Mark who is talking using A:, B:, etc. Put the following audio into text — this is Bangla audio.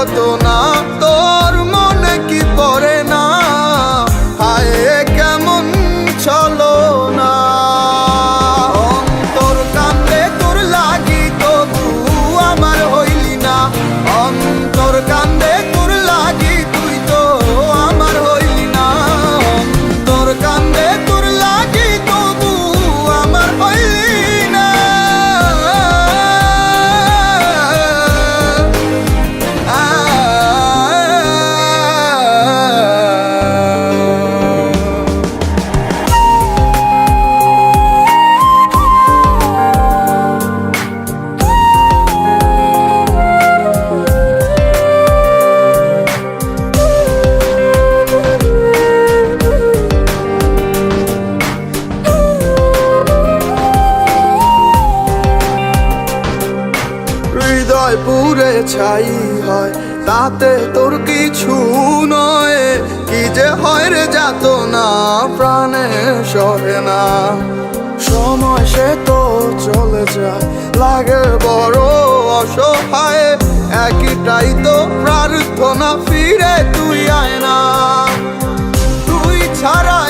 A: কত না, তোর মনে কি পড়ে না, হায় কেমন চলো না। অন্তর কান্দে তোর লাগি তবু আমার হইলি না, অন্তর কান্দে তোর লাগি তুই তো আমার হইলি না, অন্তর কান্দে তোর লাগি তবু আমার হইলি না। হৃদয় পুরে ছাই হয় তাতে তোর কিছু নয়, কি যে হয় রে যাত না প্রাণে সহে না। সময় সে তো চলে যায় লাগে বড় অসহায়, একটাই তো প্রার্থনা ফিরে তুই আয় না, তুই ছাড়া